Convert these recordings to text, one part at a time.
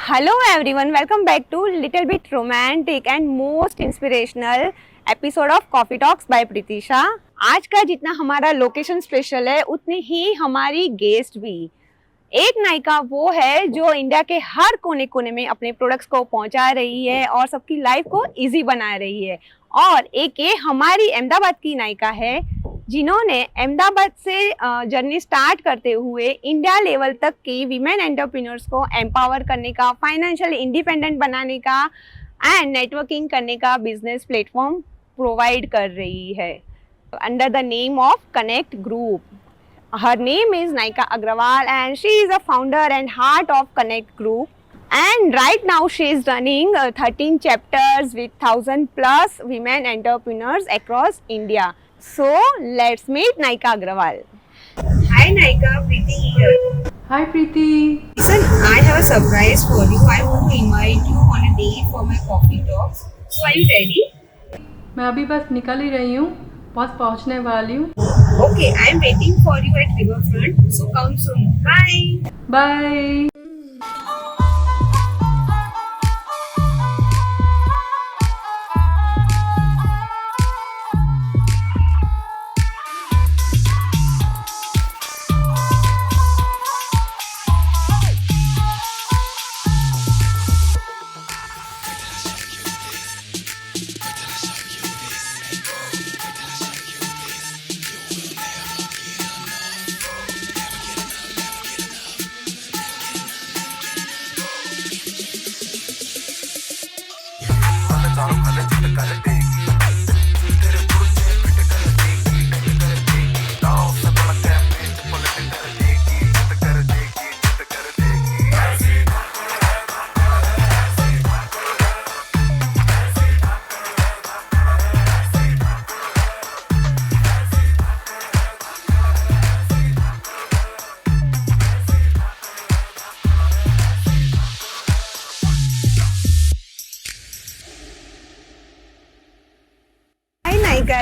Hello everyone, welcome back to little bit romantic and most inspirational episode of Coffee Talks by प्रीतिशा। आज का जितना हमारा location special है उतनी ही हमारी गेस्ट भी। एक नायिका वो है जो इंडिया के हर कोने कोने में अपने प्रोडक्ट्स को पहुंचा रही है और सबकी लाइफ को इजी बना रही है। और एक ये हमारी अहमदाबाद की नायिका है जिन्होंने अहमदाबाद से जर्नी स्टार्ट करते हुए इंडिया लेवल तक की वीमेन एंटरप्रेन्योर्स को एम्पावर करने का, फाइनेंशियल इंडिपेंडेंट बनाने का एंड नेटवर्किंग करने का बिजनेस प्लेटफॉर्म प्रोवाइड कर रही है under the name of connect group. Her name is Naika Agrawal and she is a founder and heart of Connect Group. And right now she is running 13 chapters with 1,000 plus women entrepreneurs across India. So let's meet Naika Agrawal. Hi Naika, Preeti here. Hi Preeti. Listen, I have a surprise for you. I want to invite you on a date for my coffee talks. So are you ready? मैं अभी बस निकल ही रही हूँ, बस पहुँचने वाली हूँ। Okay, I am waiting for you at Riverfront. So come soon. Bye. Bye.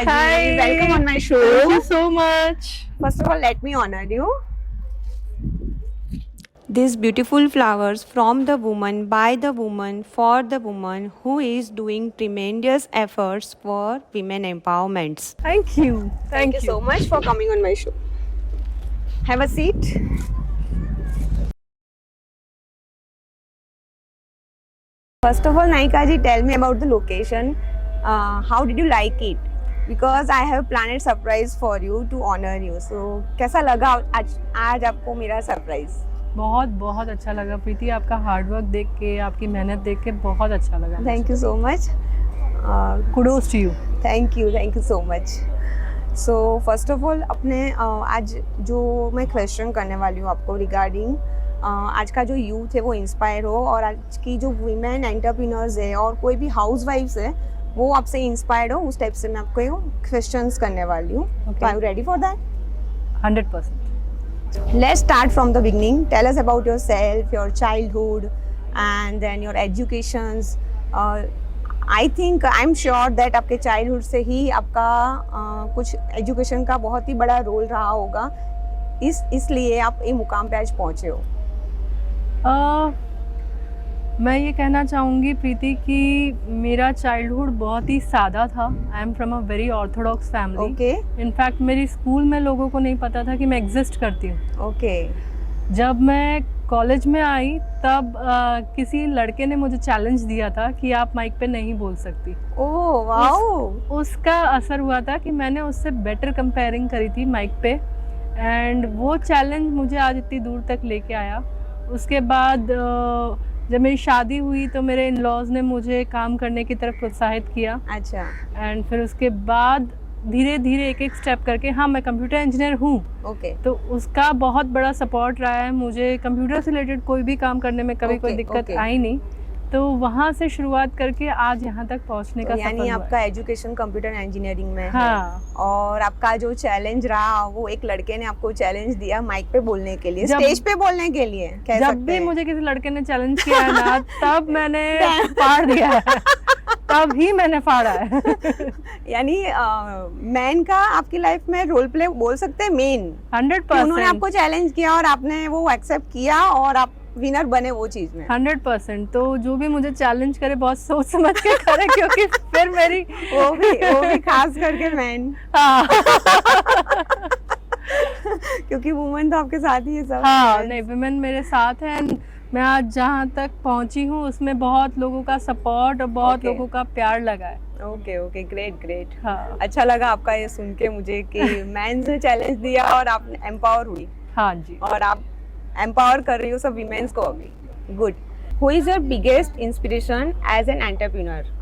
Hi, welcome on my show. Thank you so much. First of all, let me honor you. These beautiful flowers from the woman, by the woman, for the woman who is doing tremendous efforts for women empowerments. Thank you. Thank you so much for coming on my show. Have a seat. First of all, Naika ji, tell me about the location. How did you like it? Because I have planned a surprise for you to honor you. So कैसा लगा आज आपको मेरा surprise? बहुत बहुत अच्छा लगा प्रीति, आपका हार्ड वर्क देख के, आपकी मेहनत देख के बहुत अच्छा लगा। Thank you so much. Kudos to you. Thank you so much. So first of all अपने आज जो मैं क्वेश्चन करने वाली हूँ आपको रिगार्डिंग आज का जो यूथ है वो इंस्पायर हो और आज की जो वीमेन एंटरप्रेन्योर्स है और कोई भी हाउस वाइफ्स है वो आपसे इंस्पायर्ड हो, उस टाइप से मैं आपको क्वेश्चंस करने वाली हूँ। Are you ready for that? 100%. Let's start from the beginning. Tell us about yourself, your childhood, and then your educations. I'm sure that आपके childhood से ही आपका कुछ education का बहुत ही बड़ा रोल रहा होगा, इसलिए आप ये मुकाम पे आज पहुँचे हो। मैं ये कहना चाहूँगी प्रीति कि मेरा चाइल्डहुड बहुत ही सादा था। I am from a very Orthodox family. Okay. In fact मेरी स्कूल में लोगों को नहीं पता था कि मैं एग्जिस्ट करती हूँ। ओके। जब मैं कॉलेज में आई तब किसी लड़के ने मुझे चैलेंज दिया था कि आप माइक पे नहीं बोल सकती। Oh wow. उसका असर हुआ था कि मैंने उससे बेटर कंपेयरिंग करी थी माइक पे, एंड वो चैलेंज मुझे आज इतनी दूर तक लेके आया। उसके बाद जब मेरी शादी हुई तो मेरे इन लॉज ने मुझे काम करने की तरफ प्रोत्साहित किया। अच्छा। एंड फिर उसके बाद धीरे धीरे एक एक स्टेप करके, हाँ मैं कंप्यूटर इंजीनियर हूँ। ओके। तो उसका बहुत बड़ा सपोर्ट रहा है मुझे। कंप्यूटर से रिलेटेड कोई भी काम करने में कभी कोई दिक्कत आई नहीं। तो वहाँ से शुरुआत करके आज यहाँ तक पहुँचने का सफर हुआ। यानी आपका एजुकेशन कंप्यूटर इंजीनियरिंग में हाँ। है और आपका जो चैलेंज रहा वो एक लड़के ने आपको चैलेंज दिया माइक पे बोलने के लिए, स्टेज पे बोलने के लिए कह सकते हैं। जब भी मुझे किसी लड़के ने चैलेंज किया है ना तब मैंने फाड़ दिया है। तब ही मैंने फाड़ा है। यानी मैन का आपकी लाइफ में रोल प्ले बोल सकते हैं मेन 100%। उन्होंने आपको चैलेंज किया और आपने वो एक्सेप्ट किया और आप विनर बने वो चीज में। 100%। तो जो भी मुझे चैलेंज करे बहुत सोच समझ के करे, क्योंकि फिर मेरी वो भी खास करके मैन। हाँ क्योंकि वुमेन तो आपके साथ ही है सब। हाँ, नहीं, विमेन मेरे साथ हैं। मैं आज जहाँ तक पहुँची हूँ उसमें बहुत लोगों का सपोर्ट और बहुत Okay. लोगों का प्यार लगा है। Okay okay, great. हाँ अच्छा लगा आपका ये सुन के मुझे कि मैंस ने चैलेंज दिया और आप एम्पावर हुई, हाँ जी। और आप एम्पावर कर रही हो सब वीमेंस को अभी। Good. Who is your biggest inspiration as an entrepreneur?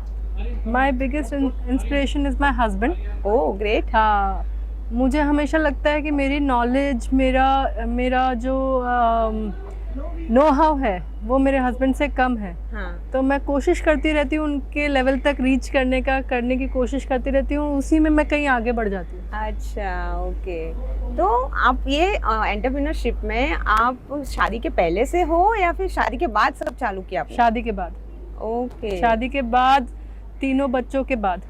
My biggest inspiration is my husband. Oh great. हाँ, मुझे हमेशा लगता है कि मेरी नॉलेज, मेरा जो नो हाउ है वो मेरे हस्बैंड से कम है। हाँ। तो मैं कोशिश करती रहती हूँ उनके लेवल तक रीच करने की कोशिश करती रहती हूँ, उसी में मैं कहीं आगे बढ़ जाती हूँ। अच्छा ओके। तो आप ये एंटरप्रेन्योरशिप में आप शादी के पहले से हो या फिर शादी के बाद सब चालू किया आपने? शादी के बाद। ओके। शादी के बाद, 3 बच्चों के बाद।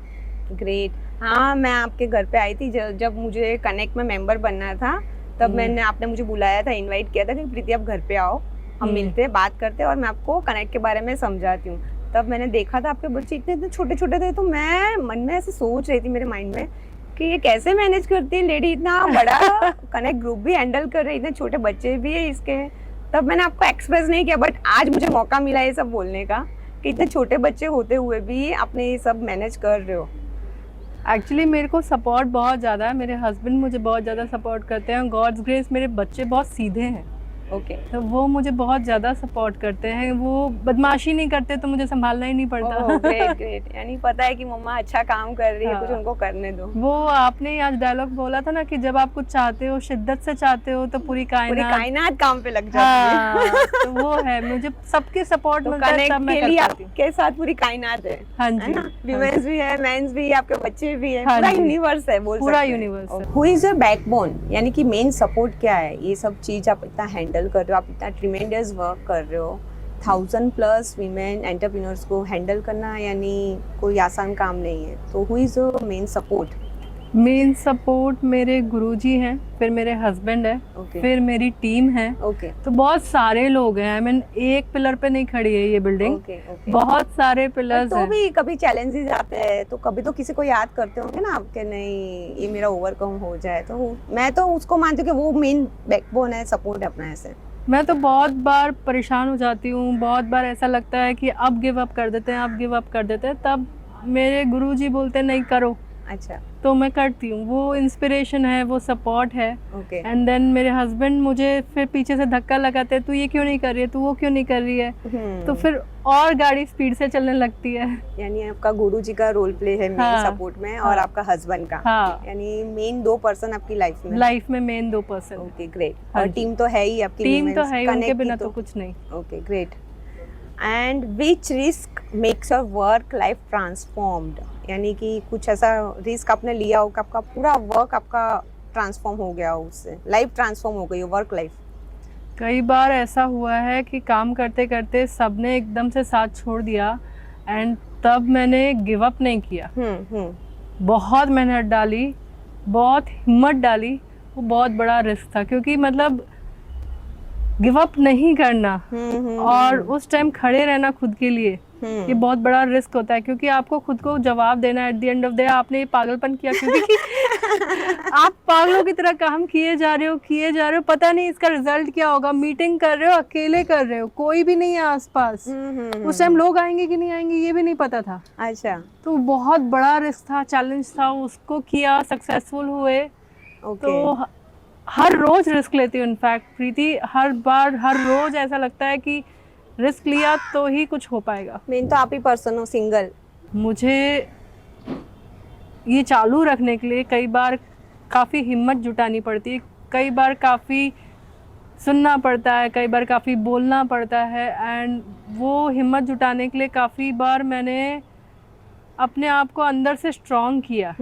ग्रेट। हाँ, मैं आपके घर पे आई थी जब मुझे कनेक्ट में मेंबर बनना था, तब आपने मुझे बुलाया था, इनवाइट किया था कि प्रीति आप घर पे आओ, हम मिलते हैं, बात करते हैं और मैं आपको कनेक्ट के बारे में समझाती हूँ। तब मैंने देखा था आपके बच्चे इतने छोटे छोटे थे, तो मैं मन में ऐसे सोच रही थी मेरे माइंड में कि ये कैसे मैनेज करती है लेडी, इतना बड़ा कनेक्ट ग्रुप भी हैंडल कर रही है, इतने छोटे बच्चे भी है इसके। तब मैंने आपको एक्सप्रेस नहीं किया, बट आज मुझे मौका मिला ये सब बोलने का कि इतने छोटे बच्चे होते हुए भी आपने ये सब मैनेज कर रहे हो। एक्चुअली मेरे को सपोर्ट बहुत ज़्यादा है, मेरे हस्बैंड मुझे बहुत ज़्यादा सपोर्ट करते हैं। गॉड्स ग्रेस मेरे बच्चे बहुत सीधे हैं। ओके। तो वो मुझे बहुत ज़्यादा सपोर्ट करते हैं, वो बदमाशी नहीं करते तो मुझे संभालना ही नहीं पड़ता। ग्रेट। यानी पता है कि मम्मा अच्छा काम कर रही है, हाँ। कुछ उनको करने दो। वो आपने आज डायलॉग बोला था ना कि जब आप कुछ चाहते हो, शिद्दत से चाहते हो, तो पूरी कायनात काम पे लग जाती है। हाँ, तो वो है, मुझे सबके सपोर्ट तो मिलता है, कनेक्ट तब मैं के लिए कर पाती हूँ। आपके साथ पूरी कायनात है। हाँ है जी, ना? विमेंस भी है, मेंस भी है, आपके बच्चे भी है, हाँ पूरा जी। यूनिवर्स है, बोल पूरा सकते हैं। यूनिवर्स है। हु इज योर बैकबोन, यानी कि मेन सपोर्ट क्या है? ये सब चीज आप इतना हैंडल कर रहे हो, आप इतना ट्रिमेंडस वर्क कर रहे हो, 1000+ वीमेन एंटरप्रेन्योर्स को हैंडल करना यानी कोई आसान काम नहीं है। तो who is your main support? Main support मेरे गुरुजी हैं, फिर मेरे हस्बैंड है, Okay. फिर मेरी टीम है। ओके तो बहुत सारे लोग हैं, आई मीन एक पिलर पे नहीं खड़ी है ये बिल्डिंग, ओके ओके। बहुत सारे पिलर्स तो हैं। भी कभी चैलेंजेस आते हैं, तो कभी तो किसी को याद करते होंगे ना आपके, नहीं ये मेरा ओवरकम हो जाए, तो मैं तो उसको मानती हूँ कि वो मेन बैकबोन है, सपोर्ट है अपना। ऐसे मैं तो बहुत बार परेशान हो जाती हूँ, बहुत बार ऐसा लगता है कि अब गिव अप कर देते हैं, अब गिव अप कर देते हैं, तब मेरे गुरुजी बोलते हैं नहीं करो, अच्छा तो मैं करती हूँ। वो इंस्पिरेशन है, वो सपोर्ट है। ओके। एंड देन मेरे हस्बैंड मुझे फिर पीछे से धक्का लगाते हैं, तू ये क्यों नहीं कर रही है, तू वो क्यों नहीं कर रही है, तो फिर और गाड़ी स्पीड से चलने लगती है। यानी आपका गुरुजी का रोल प्ले है मेन हाँ, सपोर्ट में, और हाँ, आपका हस्बैंड का। हाँ, यानी मेन 2 पर्सन आपकी लाइफ में। लाइफ में मेन 2%। Okay great. हाँ और जी। टीम तो है ही आपकी, टीम तो women's है ही, connect उनके की बिना तो कुछ नहीं। Okay great. And which risk makes your work life transformed, यानी कि कुछ ऐसा रिस्क आपने लिया हो कि आपका पूरा वर्क आपका ट्रांसफॉर्म हो गया हो, उससे लाइफ ट्रांसफॉर्म हो गई हो, वर्क लाइफ? कई बार ऐसा हुआ है कि काम करते करते सबने एकदम से साथ छोड़ दिया, एंड तब मैंने गिव अप नहीं किया। बहुत मेहनत डाली, बहुत हिम्मत डाली, वो बहुत बड़ा रिस्क था, क्योंकि मतलब गिव अप नहीं करना और उस टाइम खड़े रहना खुद के लिए, ये बहुत बड़ा रिस्क होता है, क्योंकि आपको खुद को जवाब देना at the end of the day आपने ये पागलपन किया, क्योंकि आप पागलों की तरह काम किए जा रहे हो, पता नहीं इसका रिजल्ट क्या होगा। मीटिंग कर रहे हो, अकेले कर रहे हो, कोई भी नहीं है आसपास, उस टाइम लोग आएंगे कि नहीं आएंगे ये भी नहीं पता था। अच्छा। तो बहुत बड़ा रिस्क था, चैलेंज था, उसको किया, सक्सेसफुल हुए। तो हर रोज रिस्क लेती हूँ इनफैक्ट प्रीति, हर बार हर रोज ऐसा लगता है कि रिस्क लिया तो ही कुछ हो पाएगा। मेन तो आप ही पर्सन हो, सिंगल। मुझे ये चालू रखने के लिए कई बार काफ़ी हिम्मत जुटानी पड़ती है, कई बार काफ़ी सुनना पड़ता है, कई बार काफ़ी बोलना पड़ता है, एंड वो हिम्मत जुटाने के लिए काफ़ी बार मैंने अपने आप को अंदर से स्ट्रॉन्ग किया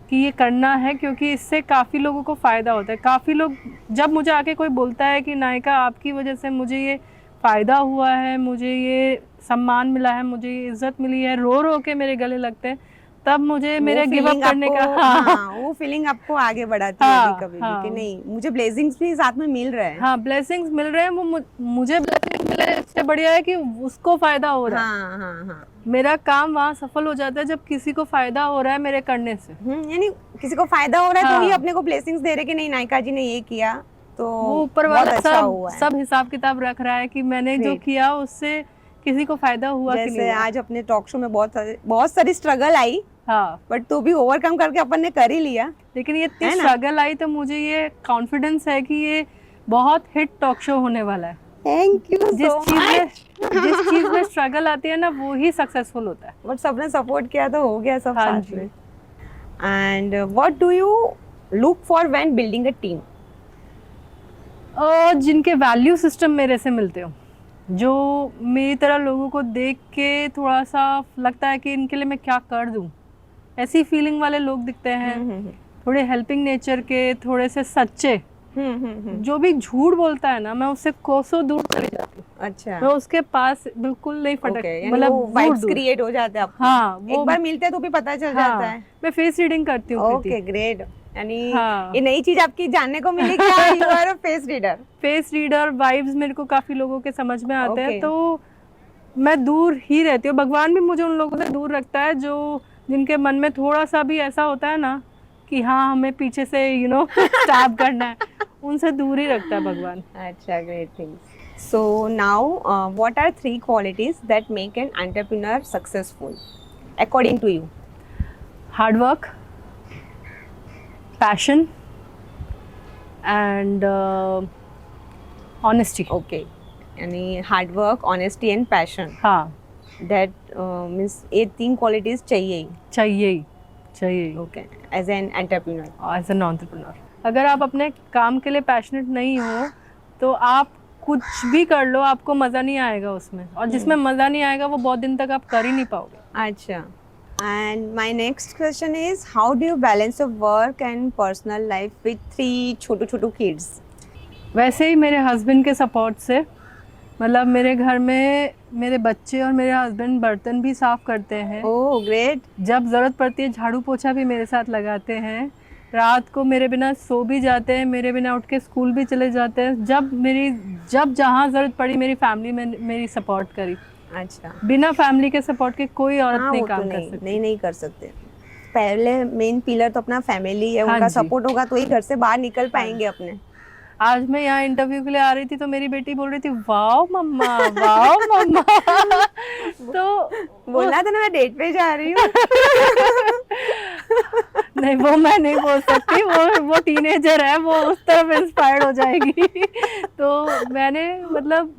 कि ये करना है, क्योंकि इससे काफ़ी लोगों को फ़ायदा होता है। काफ़ी लोग, जब मुझे आके कोई बोलता है कि नायिका आपकी वजह से मुझे ये फ़ायदा हुआ है, मुझे ये सम्मान मिला है, मुझे ये इज़्ज़त मिली है, रो रो के मेरे गले लगते हैं, तब मुझे मेरे वो गिव अप feeling करने का आपको- हाँ, वो फीलिंग आपको आगे बढ़ाती हाँ, होगी कभी भी हाँ। कि नहीं मुझे ब्लेसिंग्स भी साथ में मिल रहे हैं। हाँ, ब्लेसिंग्स मिल रहे हैं, वो मुझे ब्लेसिंग्स मिल रहे हैं, इससे बढ़िया है कि उसको फायदा हो रहा है। हाँ हाँ हाँ। मेरा काम वहाँ सफल हो जाता है जब किसी को फायदा हो रहा है मेरे करने से। यानी किसी को फायदा हो रहा है तो हाँ। ही अपने को ब्लेसिंग्स दे रहे कि नहीं नायिका जी ने ये किया तो वो ऊपर बहुत वाला अच्छा हुआ है। सब हिसाब किताब रख रहा है कि मैंने जो Great. किया उससे किसी को फायदा हुआ कि नहीं जैसे हुआ। आज अपने टॉक शो में बहुत सारी स्ट्रगल आई हाँ, बट तो भी ओवरकम करके अपन ने कर ही लिया। लेकिन ये इतनी है ना? स्ट्रगल आई तो मुझे ये कॉन्फिडेंस है कि ये बहुत हिट टॉक शो होने वाला है। थैंक यू जिस सो मच। जिस चीज में स्ट्रगल आती है ना वो ही सक्सेसफुल होता है। बट सबने सपोर्ट किया तो हो गया सब हाँ साथ जी। में। And what do you look for when building a team? और जिनके वैल्यू सिस्टम मेरे से मिलते हो, जो मेरी तरह लोगों को देख के थोड़ा सा लगता है कि इनके लिए मैं क्या कर दूं, ऐसी फीलिंग वाले लोग दिखते हैं। थोड़े हेल्पिंग नेचर के, थोड़े से सच्चे। जो भी झूठ बोलता है ना मैं उससे कोसों दूर चली जाती हूँ। अच्छा मैं उसके पास बिल्कुल नहीं ओके फटक, यानी मतलब वो दूर वाइब्स दूर। क्रिएट हो जाते हैं आपको। हाँ, एक वो बार मिलते हैं तो भी पता चल हाँ, जाता है। मैं फेस रीडिंग करती हूँ। Okay great. यानी हाँ। ये नई चीज आपकी जानने को मिली क्या you are a face reader? Face reader vibes मेरे को काफी लोगों के समझ में आते हैं Okay. तो मैं दूर ही रहती हूँ। भगवान भी मुझे उन लोगों से दूर रखता है जो जिनके मन में थोड़ा सा भी ऐसा होता है ना कि हाँ हमें पीछे से स्टैब करना है, उनसे दूर ही रखता है भगवान। अच्छा great things. So now what are 3 qualities that make an entrepreneur successful according to you? Hard work, passion and honesty. Okay यानी hard work, honesty and passion, हाँ, दैट मींस ये 3 क्वालिटीज चाहिए चाहिए okay as an entrepreneur. As an entrepreneur. अगर आप अपने काम के लिए पैशनेट नहीं हो तो आप कुछ भी कर लो, आपको मज़ा नहीं आएगा उसमें, और जिसमें मज़ा नहीं आएगा वो बहुत दिन तक आप कर ही नहीं पाओगे। अच्छा and my next question is how do you balance your work and personal life with 3 Chhotu kids? वैसे ही मेरे हस्बैंड के सपोर्ट से, मतलब मेरे घर में मेरे बच्चे और मेरे हस्बैंड बर्तन भी साफ़ करते हैं। Oh great. जब ज़रूरत पड़ती है झाड़ू पोछा भी मेरे साथ लगाते हैं। रात को मेरे बिना सो भी जाते हैं, मेरे बिना उठ के स्कूल भी चले जाते हैं। जब जहाँ ज़रूरत पड़ी मेरी फैमिली में मेरी सपोर्ट करी। अच्छा बिना फैमिली के सपोर्ट के कोई औरत हाँ, नहीं वो तो काम कर सकती। नहीं कर सकते। पहले मेन पिलर तो अपना फैमिली है, हाँ उनका जी। सपोर्ट होगा तो ही घर से बाहर निकल पाएंगे अपने। आज मैं यहाँ इंटरव्यू के लिए आ रही थी तो मेरी बेटी बोल रही थी वाओ मम्मा वाओ मम्मा। तो बोलना था ना मैं डेट पे जा रही हूँ। नहीं, वो मैं नहीं बोल सकती, वो टीनेजर है, वो उस तरफ इंस्पायर्ड हो जाएगी। तो मैंने मतलब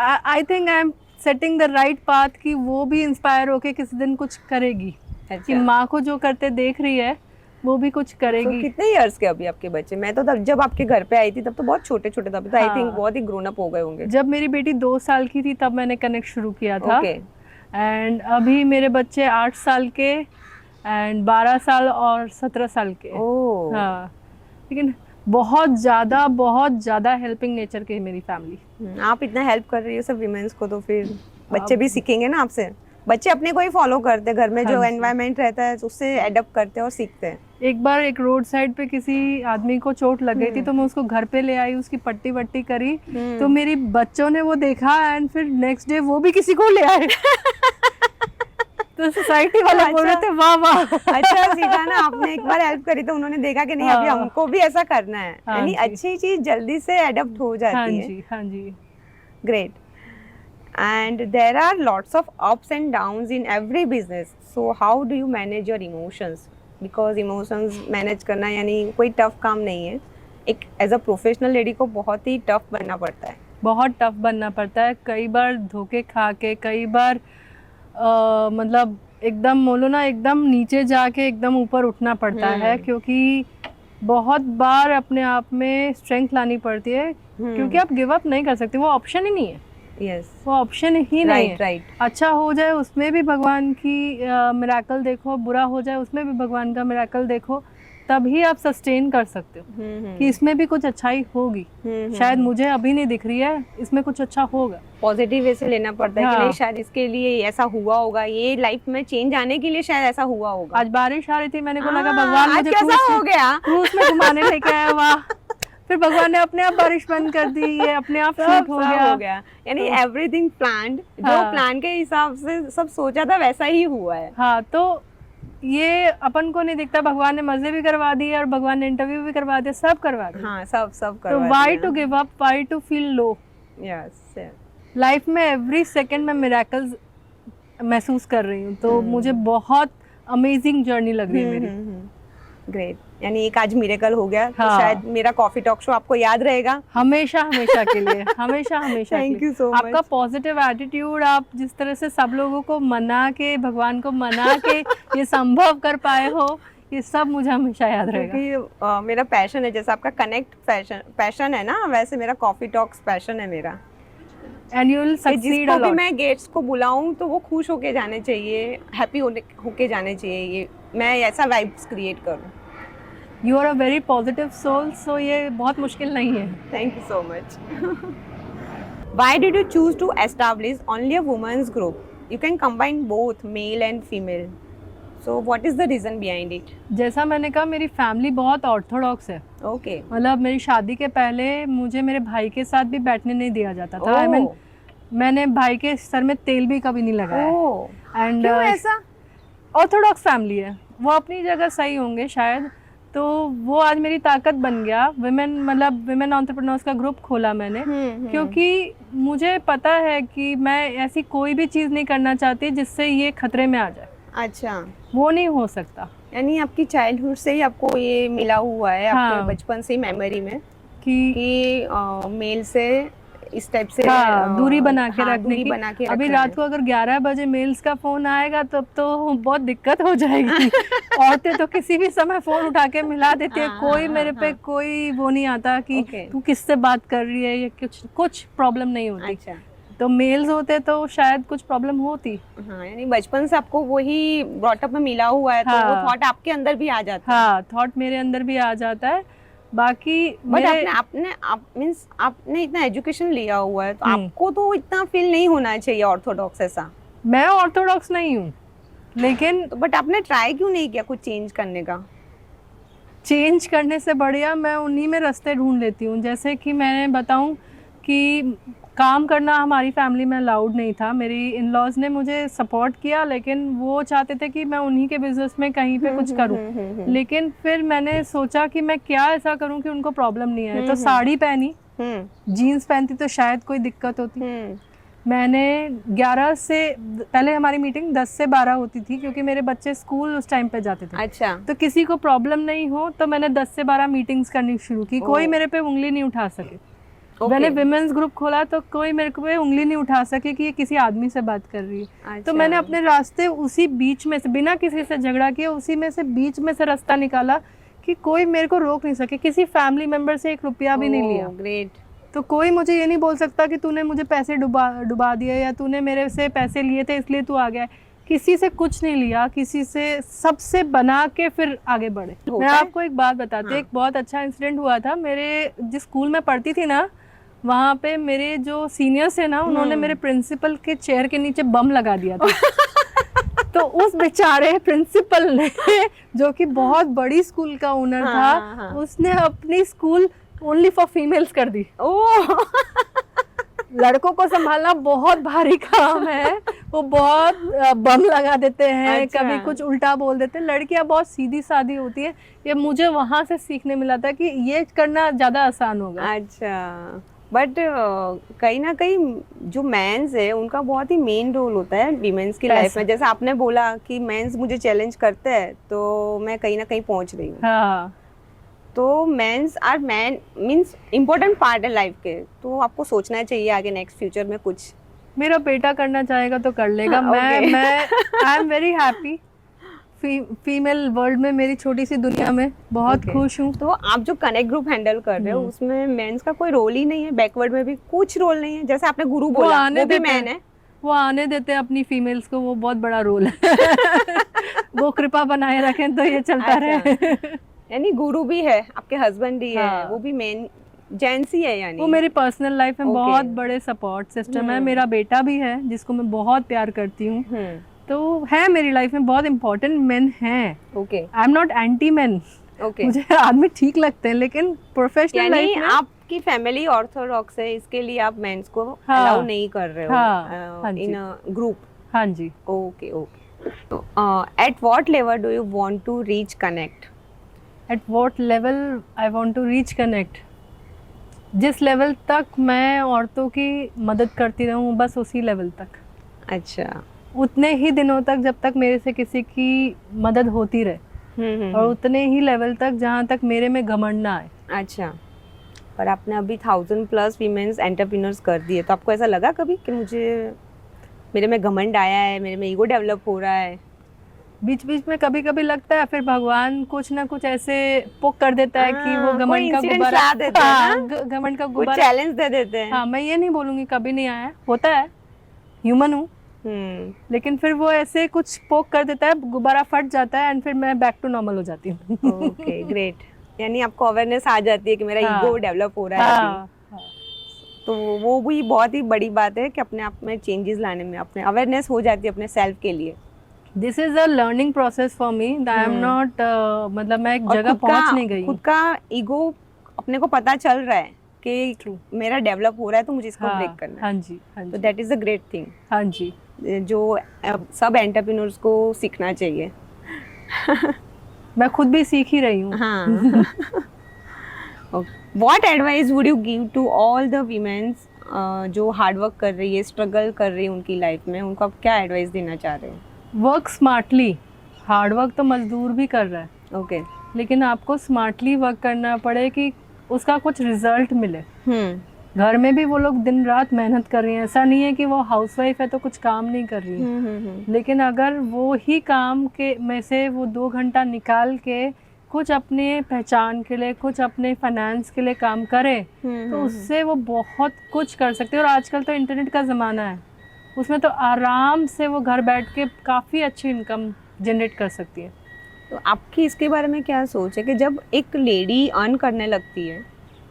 I think I am setting the right path कि वो भी इंस्पायर होके किसी दिन कुछ करेगी। कि माँ को जो करते देख रही है वो भी कुछ तो करेगी। कितने इयर्स के अभी आपके बच्चे? मैं तो तब जब आपके घर पे आई थी तब तो बहुत छोटे थे, अभी तो आई हाँ। थिंक बहुत ही ग्रोन अप हो गए होंगे। जब मेरी बेटी 2 साल की थी तब मैंने कनेक्ट शुरू किया था। ओके एंड अभी मेरे बच्चे 8 साल के एंड 12 साल और 17 साल के। ओह हाँ, लेकिन बहुत ज़्यादा हेल्पिंग नेचर की है मेरी फैमिली। आप इतना हेल्प कर रही हो सब विमेंस को तो फिर बच्चे भी सीखेंगे ना आपसे। बच्चे अपने को ही फॉलो करते हैं, घर में जो हाँ जी। एनवायरनमेंट रहता है उससे एडप्ट करते हैं और सीखते हैं। एक बार एक रोड साइड पे किसी आदमी को चोट लग गई थी तो मैं उसको घर पे ले आई, उसकी पट्टी वट्टी करी। तो मेरी बच्चों ने वो देखा एंड फिर नेक्स्ट डे वो भी किसी को ले आए। तो सोसाइटी वाले बोल रहे थे वाह वाह। अच्छा सीखा ना आपने, एक बार हेल्प करी तो उन्होंने देखा कि नहीं अभी हाँ। हमको भी ऐसा करना है। हाँ यानी जी। अच्छी चीज जल्दी से एडप्ट हो हाँ जाती है। जी, हाँ जी। Great. And there are lots of ups and downs in every business. So how do you manage your emotions? Because emotions manage करना यानी कोई टफ काम नहीं है। एक एज अ प्रोफेशनल लेडी को बहुत ही टफ बनना पड़ता है। बहुत टफ बनना पड़ता है, कई बार धोखे खा के, कई बार मतलब एकदम बोलो ना एकदम नीचे जाके एकदम ऊपर उठना पड़ता है, क्योंकि बहुत बार अपने आप में स्ट्रेंथ लानी पड़ती है, क्योंकि आप गिव अप नहीं कर सकते, वो ऑप्शन ही नहीं है। यस वो ऑप्शन ही नहीं है। राइट। अच्छा हो जाए उसमें भी भगवान की मिराकल देखो, बुरा हो जाए उसमें भी भगवान का मिराकल देखो, तभी आप सस्टेन कर सकते हो कि इसमें भी कुछ अच्छाई होगी। शायद मुझे अभी नहीं दिख रही है, इसमें कुछ अच्छा होगा। पॉजिटिव वे से लेना पड़ता है कि हाँ। नहीं, शायद इसके लिए ऐसा हुआ होगा, ये लाइफ में चेंज आने के लिए शायद ऐसा हुआ होगा। आज बारिश आ रही थी, मैंने को लगा भगवान आज मुझे कैसा हो गया। क्रूज में घुमाने लेके आया, वाह। फिर भगवान ने अपने आप बारिश बंद कर दी, ये अपने आप शूट हो गया। यानी एवरीथिंग प्लान्ड, जो हाँ। प्लान के हिसाब से सब सोचा था वैसा ही हुआ है। हाँ, तो ये अपन को नहीं दिखता, भगवान ने मजे भी करवा दिए और भगवान ने इंटरव्यू भी करवा दिया, सब करवा दिया। हाँ, सब तो करवा व्हाई दिया। To give up, why to feel low. Yes, life में एवरी सेकंड में मिरेकल्स महसूस कर रही हूँ, तो मुझे बहुत अमेजिंग जर्नी लग रही है मेरी। ग्रेट। यानी एक आज मिरेकल हो गया, तो हाँ। शायद मेरा कॉफी टॉक शो आपको याद रहेगा हमेशा हमेशा के लिए, हमेशा हमेशा के थैंक लिए। You so much. आपका पॉजिटिव एटीट्यूड, आप जिस तरह से सब लोगों को मना के, भगवान को मना के ये संभव कर पाए हो, ये सब मुझे हमेशा याद रहेगा। क्योंकि मेरा पैशन है, जैसे आपका कनेक्ट पैशन है ना, वैसे मेरा कॉफी टॉक्स पैशन है मेरा। एंड यू विल सक्सीड जिसको अ भी लॉट। मैं गेट्स को बुलाऊं तो वो खुश होके जाने चाहिए, हैप्पी होके जाने चाहिए। ये मैं ऐसा वाइब्स क्रिएट करूं। You are a very positive soul, so ये बहुत मुश्किल नहीं है। Thank you so much. Why did you choose to establish only a women's group? You can combine both male and female. So what is the reason behind it? जैसा मैंने कहा, मेरी family बहुत ऑर्थोडॉक्स है। Okay. मतलब मेरी शादी के पहले मुझे मेरे भाई के साथ भी बैठने नहीं दिया जाता था। I mean, मैंने भाई के सर में तेल भी कभी नहीं लगाया। Oh. एंड क्यों ऐसा? ऑर्थोडॉक्स फैमिली है, वो अपनी जगह सही होंगे शायद, तो वो आज मेरी ताकत बन गया। विमेन एंटरप्रेन्योर्स का ग्रुप खोला मैंने, क्योंकि मुझे पता है कि मैं ऐसी कोई भी चीज़ नहीं करना चाहती जिससे ये खतरे में आ जाए। अच्छा, वो नहीं हो सकता। यानी आपकी चाइल्डहुड से ही आपको ये मिला हुआ है, हाँ। आपके बचपन से ही मेमोरी में कि मेल से इस टाइप से दूरी बना के हाँ, रखने दूरी की। बना के अभी रखना रात है। को अगर 11 बजे मेल्स का फोन आएगा तब तो बहुत दिक्कत हो जाएगी। औरतें तो किसी भी समय फोन उठा के मिला देती है, हाँ, कोई हाँ, मेरे पे हाँ। कोई वो नहीं आता कि Okay. तू किससे बात कर रही है या कुछ प्रॉब्लम नहीं होती। अच्छा, तो मेल्स होते तो शायद कुछ प्रॉब्लम होती। हाँ, यानी बचपन से आपको वही ब्रॉटअप में मिला हुआ है, तो वो हाँ। थॉट आपके अंदर भी आ जाता है। हाँ, थॉट मेरे अंदर भी आ जाता है। बाकी बट मेरे आपने इतना एजुकेशन लिया हुआ है, तो आपको तो इतना फील नहीं होना चाहिए ऑर्थोडॉक्स ऐसा। मैं ऑर्थोडॉक्स नहीं हूँ, लेकिन तो बट आपने ट्राई क्यों नहीं किया कुछ चेंज करने का? चेंज करने से बढ़िया मैं उन्हीं में रास्ते ढूंढ लेती हूँ। जैसे कि मैंने बताऊँ कि काम करना हमारी फैमिली में अलाउड नहीं था। मेरी इन लॉज ने मुझे सपोर्ट किया, लेकिन वो चाहते थे कि मैं उन्हीं के बिजनेस में कहीं पे कुछ करूँ। लेकिन फिर मैंने सोचा कि मैं क्या ऐसा करूँ कि उनको प्रॉब्लम नहीं आए, तो साड़ी पहनी, जीन्स पहनती तो शायद कोई दिक्कत होती। मैंने 11 से पहले हमारी मीटिंग 10 से 12 होती थी, क्योंकि मेरे बच्चे स्कूल उस टाइम पे जाते थे। अच्छा, तो किसी को प्रॉब्लम नहीं हो तो मैंने 10 से 12 मीटिंग्स करनी शुरू की। कोई मेरे पे उंगली नहीं उठा सके। मैंने विमेंस ग्रुप खोला तो कोई मेरे को उंगली नहीं उठा सके कि ये किसी आदमी से बात कर रही है। अच्छा। तो मैंने अपने रास्ते उसी बीच में से, बिना किसी से झगड़ा किए, उसी में से बीच में से रास्ता निकाला कि कोई मेरे को रोक नहीं सके। किसी फैमिली मेंबर से 1 रुपया भी नहीं लिया। ग्रेट। तो कोई मुझे ये नहीं बोल सकता कि तूने मुझे पैसे डुबा दिए या तूने मेरे से पैसे लिए थे इसलिए तू आ गया। किसी से कुछ नहीं लिया, किसी से, सबसे बना के फिर आगे बढ़े। मैं आपको एक बात बताती हूँ। एक बहुत अच्छा इंसिडेंट हुआ था। मेरे जिस स्कूल में पढ़ती थी ना, वहाँ पे मेरे जो सीनियर्स है ना, उन्होंने मेरे प्रिंसिपल के चेयर के नीचे बम लगा दिया था। तो उस बेचारे प्रिंसिपल ने, जो कि बहुत बड़ी स्कूल का ओनर था, उसने अपनी स्कूल ओनली फॉर फीमेल्स कर दी। लड़कों को संभालना बहुत भारी काम है, वो बहुत बम लगा देते हैं। अच्छा। कभी कुछ उल्टा बोल देते हैं। लड़कियां बहुत सीधी सादी होती है। ये मुझे वहां से सीखने मिला था कि ये करना ज्यादा आसान होगा। अच्छा, बट कहीं ना कहीं जो मेंस है उनका बहुत ही मेन रोल होता है वीमेंस की लाइफ में। जैसे आपने बोला कि मेंस मुझे चैलेंज करते हैं तो मैं कहीं ना कहीं पहुंच रही हूँ। हाँ। तो mens are man means important part है लाइफ के, तो आपको सोचना चाहिए आगे नेक्स्ट फ्यूचर में कुछ। मेरा बेटा करना चाहेगा तो कर लेगा। मैं I am very happy female world में, मेरी छोटी सी दुनिया में बहुत खुश हूँ। तो आप जो कनेक्ट ग्रुप हैंडल कर रहे हो उसमें मेंस का कोई रोल ही नहीं है? बैकवर्ड में भी कुछ रोल नहीं है? जैसे आपने गुरु बोला, वो भी मैन है। वो आने देते हैं अपनी फीमेल्स को, वो बहुत बड़ा रोल है। वो कृपा बनाए रखें तो ये चलता रहे। यानी गुरु भी है, आपके हस्बैंड ही है, हाँ। वो भी मेन जेंट्स ही है यानी। वो मेरी पर्सनल लाइफ में Okay. बहुत बड़े सपोर्ट सिस्टम है। मेरा बेटा भी है जिसको मैं बहुत प्यार करती हूँ। तो है मेरी लाइफ में बहुत इंपॉर्टेंट मेन हैं। Okay I am not anti main. Okay, मुझे आदमी ठीक लगते हैं, लेकिन प्रोफेशनल यानी लाइफ में आपकी फैमिली ऑर्थोडॉक्स है, इसके लिए आप मेंस को हाँ। अलाउ नहीं कर रहे हो हाँ, हाँ इन जी। ग्रुप। हाँ जी। ओके ओके, तो at what level do you want to reach connect? At what level I want to reach connect, जिस लेवल तक मैं औरतों की मदद करती रहूँ बस उसी लेवल तक, अच्छा। उतने ही दिनों तक जब तक मेरे से किसी की मदद होती रहे, और उतने ही लेवल तक जहाँ तक मेरे में घमंड ना आए। अच्छा, पर आपने अभी 1000+ वीमेंस एंटरप्रेन्योर्स कर दिए, तो आपको ऐसा लगा कभी कि मुझे मेरे में घमंड आया है, मेरे में ईगो डेवलप हो रहा है? बीच बीच में कभी कभी लगता है, फिर भगवान कुछ ना कुछ ऐसे पोक कर देता है कि वो कोई घमंड का incident गुब्बारा, ला देते हैं हाँ, ना? घमंड का कुछ गुब्बारा। चैलेंज दे देते हैं। हाँ, मैं ये नहीं बोलूंगी कभी नहीं आया, होता है, ह्यूमन हूँ, लेकिन फिर वो ऐसे कुछ पोक कर देता है, गुब्बारा फट जाता है, एंड फिर मैं बैक टू नॉर्मल हो जाती हूँ। ओके ग्रेट, यानी आपको अवेयरनेस आ जाती है कि मेरा हाँ। ईगो डेवलप हो रहा है अभी। हाँ, हाँ। तो वो भी बहुत ही बड़ी बात है कि अपने आप में चेंजेस लाने में अपने अवेयरनेस हो जाती है अपने सेल्फ के लिए। This is a learning process for me, I am not, मतलब मैं एक और जगह पहुंच नहीं गई। खुद का ईगो अपने को पता चल रहा है कि True. मेरा डेवलप हो रहा है, तो मुझे इसको हाँ, ब्रेक करना है। हाँ जी, हाँ तो जी, that is a great thing, हाँ जी। जो सब एंटरप्रेन्योर्स को सीखना चाहिए। मैं खुद भी सीख ही रही हूँ। हाँ। What advice would you give to all the womens जो हार्ड वर्क कर रही है, स्ट्रगल कर रही है उनकी लाइफ में, उनको आप क्या एडवाइस देना चाह रहे हो? वर्क स्मार्टली, हार्ड वर्क तो मजदूर भी कर रहा है, ओके। लेकिन आपको स्मार्टली वर्क करना पड़े कि उसका कुछ रिजल्ट मिले। घर में भी वो लोग दिन रात मेहनत कर रही हैं, ऐसा नहीं है कि वो हाउसवाइफ है तो कुछ काम नहीं कर रही है, लेकिन अगर वो ही काम के में से वो 2 घंटा निकाल के कुछ अपने पहचान के लिए, कुछ अपने फाइनेंस के लिए काम करे, तो उससे वो बहुत कुछ कर सकते हैं। और आजकल तो इंटरनेट का ज़माना है, उसमें तो आराम से वो घर बैठ के काफ़ी अच्छी इनकम जनरेट कर सकती है। तो आपकी इसके बारे में क्या सोच है कि जब एक लेडी अर्न करने लगती है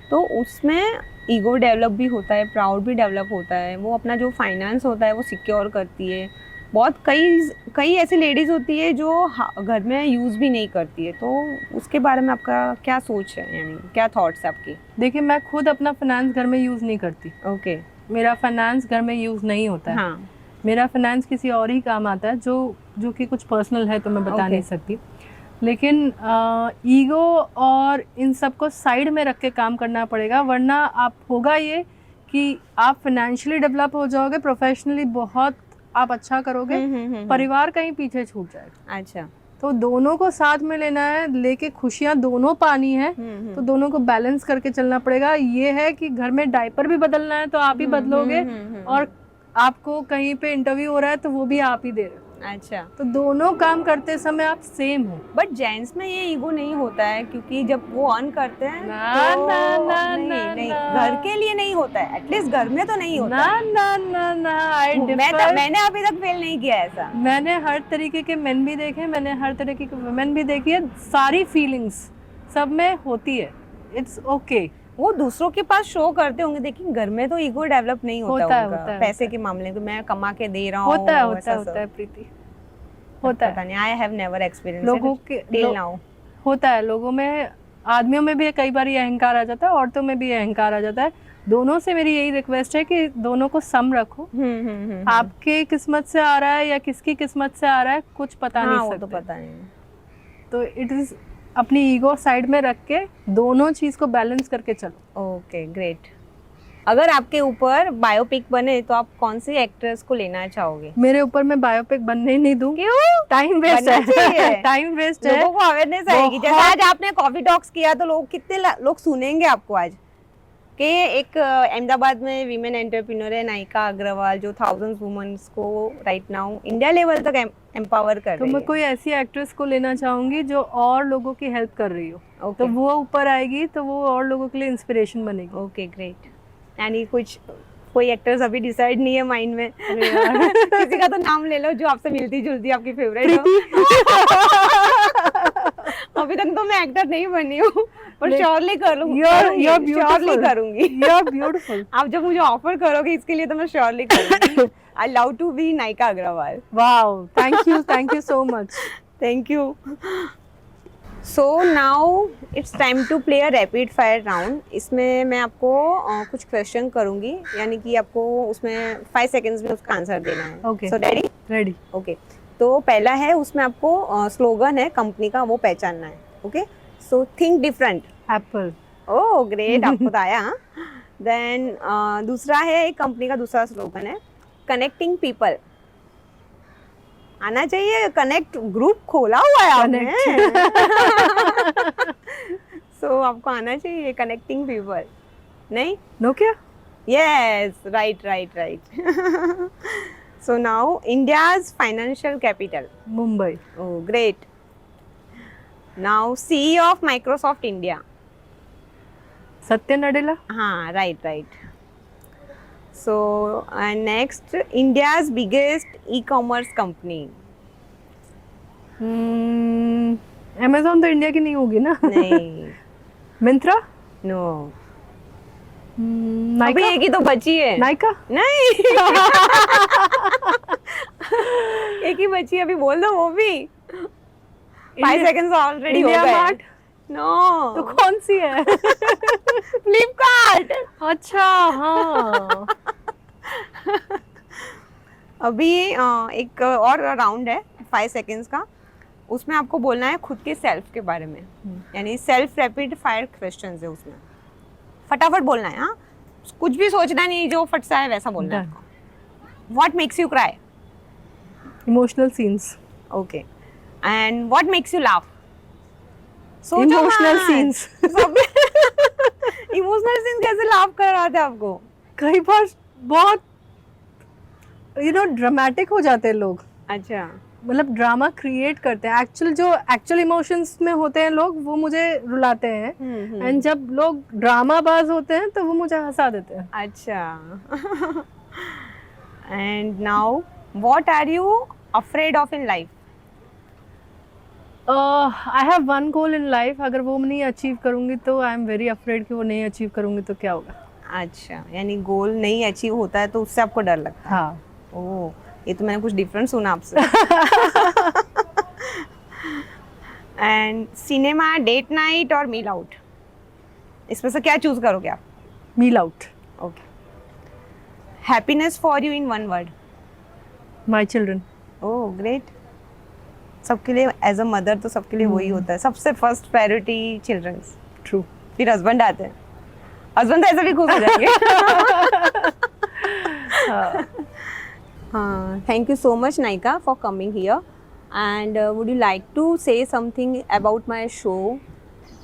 तो उसमें ईगो डेवलप भी होता है, प्राउड भी डेवलप होता है, वो अपना जो फाइनेंस होता है वो सिक्योर करती है। बहुत कई ऐसी लेडीज़ होती है जो घर में यूज़ भी नहीं करती है, तो उसके बारे में आपका क्या सोच है, यानी क्या थॉट्स है आपकी? देखिए, मैं खुद अपना फाइनेंस घर में यूज़ नहीं करती। ओके। मेरा फाइनेंस घर में यूज़ नहीं होता है। हाँ। मेरा फाइनेंस किसी और ही काम आता है, जो कि कुछ पर्सनल है तो मैं बता नहीं सकती। लेकिन ईगो और इन सब को साइड में रख के काम करना पड़ेगा, वरना आप होगा ये कि आप फाइनेंशियली डेवलप हो जाओगे, प्रोफेशनली बहुत आप अच्छा करोगे, परिवार कहीं पीछे छूट जाएगा। अच्छा। तो दोनों को साथ में लेना है, लेके खुशियाँ दोनों पानी है, तो दोनों को बैलेंस करके चलना पड़ेगा। ये है कि घर में डायपर भी बदलना है तो आप ही बदलोगे, और आपको कहीं पे इंटरव्यू हो रहा है तो वो भी आप ही दे रहे हो। अच्छा, तो दोनों काम करते समय आप सेम हो। बट जेंट्स में ये ईगो नहीं होता है, क्योंकि जब वो अर्न करते हैं ना, तो ना, नहीं, ना। घर के लिए नहीं होता है, एटलीस्ट घर में तो नहीं होता है। ना, मैंने अभी तक फेल नहीं किया ऐसा। मैंने हर तरीके के मेन भी देखे, मैंने हर तरीके की वुमेन भी देखी है, सारी फीलिंग्स सब में होती है, इट्स ओके। वो दूसरों के पास शो करते होंगे, लेकिन घर में तो ईगो डेवलप नहीं होता उनका, पैसे के मामले में मैं कमा के दे रहा हूँ। होता है प्रीति, होता है। पता नहीं, आई हैव नेवर एक्सपीरियंस लोगों के टिल नाउ होता है, लोगों में, आदमियों में भी कई बार ये अहंकार आ जाता है, औरतों में भी ये अहंकार आ जाता है। दोनों से मेरी यही रिक्वेस्ट है कि दोनों को सम रखो। आपके किस्मत से आ रहा है या किसकी किस्मत से आ रहा है कुछ पता नहीं सकते, तो पता नहीं। तो इट इज अपनी ईगो साइड में रख के दोनों चीज को बैलेंस करके चलो। Okay great. अगर आपके ऊपर बायोपिक बने तो आप कौन सी एक्ट्रेस को लेना चाहोगे? मेरे ऊपर मैं बायोपिक बनने ही नहीं दूं। क्यों? टाइम वेस्ट है। टाइम वेस्ट है। लोगों को अवेयरनेस आएगी। जैसे आज आपने कॉफी टॉक्स किया तो लोग कितने लोग सुनेंगे आपको आज कि एक अहमदाबाद में वीमेन एंटरप्रेन्योर है नायिका अग्रवाल, जो थाउजेंड्स वुमेन्स को राइट नाउ इंडिया लेवल तक एम्पावर कर रही है। तो मैं कोई ऐसी एक्ट्रेस को लेना चाहूंगी जो और लोगों की हेल्प कर रही हो। तो वो ऊपर आएगी तो वो और लोगों के लिए इंस्पिरेशन बनेगी। Okay great. यानी कोई एक्टर्स अभी डिसाइड नहीं है माइंड में? किसी का तो नाम ले लो जो आपसे मिलती जुलती आपकी फेवरेट हो। अभी तक तो मैं एक्टर नहीं बनी हूँ, पर नहीं, श्योरली करूँगी, you're beautiful. श्योरली करूँगी। You're beautiful. आप जब मुझे ऑफर करोगे इसके लिए तो मैं श्योरली करूँगी। I love to be Nayika Agarwal. Wow, thank you so much. Thank you. So now it's time to play a rapid fire round. इसमें मैं आपको कुछ क्वेश्चन करूँगी, यानी कि आपको उसमें 5 सेकेंड्स में उसका आंसर देना है। Okay. So ready? Ready. Okay, तो पहला है, उसमें आपको स्लोगन है कंपनी का, वो पहचानना है। Okay, so think different. Apple. Oh great, आपको तो आया। देन दूसरा है, एक कंपनी का दूसरा स्लोगन है, कनेक्टिंग पीपल। आना चाहिए, कनेक्ट ग्रुप खोला हुआ है आपने। सो आपको आना चाहिए, कनेक्टिंग पीपल। नहीं? Nokia. Yes, right right right. So now India's financial capital. Mumbai. Oh great. Now CEO of Microsoft India. Satya Nadella. हाँ, right right. So next, India's biggest e commerce company. Amazon तो India की नहीं होगी ना? नहीं। Myntra. No, अभी Nykaa. एक ही तो बची है। Nykaa. नहीं। एक ही बची है, अभी बोल दो वो भी। 5 सेकंड्स ऑलरेडी हो India गए। Mart. नो, तो कौन सी है? फ्लिपकार्ट। अच्छा, हाँ। अभी एक और राउंड है 5 सेकेंड्स का, उसमें आपको बोलना है खुद के सेल्फ के बारे में, यानी सेल्फ रैपिड फायर क्वेश्चंस है उसमें, फटाफट बोलना है। हाँ, कुछ भी सोचना नहीं, जो फट सा है वैसा बोलना है। What makes you cry? Emotional scenes. Okay, and what makes you laugh? Emotional scenes. Emotional scenes कैसे लाफ कर रहा था आपको? कई बार बहुत ड्रामेटिक हो जाते हैं लोग, अच्छा, मतलब ड्रामा क्रिएट करते हैं। एक्चुअल इमोशंस में होते हैं लोग, वो मुझे रुलाते हैं, एंड जब लोग ड्रामा बाज होते हैं तो वो मुझे हंसा देते हैं। अच्छा। And now what are you afraid of in life? I have one goal in life, अगर वो नहीं अचीव करूंगी तो आई एम वेरी अफ्रेड कि वो नहीं अचीव करूंगी तो क्या होगा। अच्छा, यानी गोल नहीं अचीव होता है तो उससे आपको डर लगता है। हाँ। ओह, ये तो मैंने कुछ डिफरेंट सुना आपसे। एंड सिनेमा, डेट नाइट और मील आउट, इसमें से क्या चूज करोगे आप? Meal out. Okay. Happiness for you in one word? My children. Oh great. सबके लिए एज अ मदर तो सबके लिए वही होता है, सबसे फर्स्ट प्रायोरिटी चिल्ड्रंस। ट्रू। फिर हस्बैंड आते हैं, हस्बैंड तो ऐसे भी खुश हो जाएंगे। हाँ, thank you so much Nayika for coming here, and would you like to say something about my show?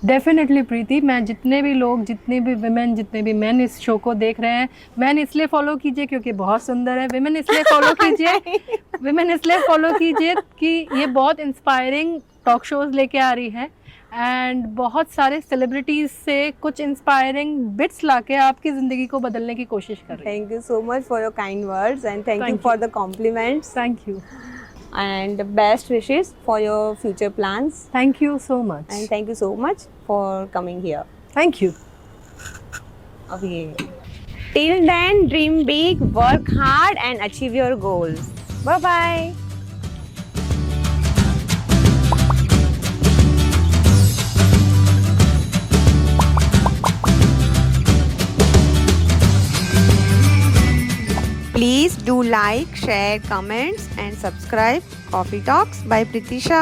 Definitely Preeti, मैं जितने भी लोग, जितने भी विमेन, जितने भी मेन इस शो को देख रहे हैं, मैन इसलिए फॉलो कीजिए क्योंकि बहुत सुंदर है। विमेन इसलिए फॉलो कीजिए, विमेन इसलिए फॉलो कीजिए कि ये बहुत इंस्पायरिंग टॉक शोज लेके आ रही है, एंड बहुत सारे सेलिब्रिटीज से कुछ इंस्पायरिंग बिट्स लाके आपकी ज़िंदगी को बदलने की कोशिश कर रही है। Thank you so much for your kind words, and thank you Thank for the compliments, thank you and best wishes for your future plans, thank you so much and thank you so much for coming here. Thank you. Okay. Till then, dream big, work hard and achieve your goals. Bye bye. Please do like, share, comments and subscribe Coffee Talks by Pritisha.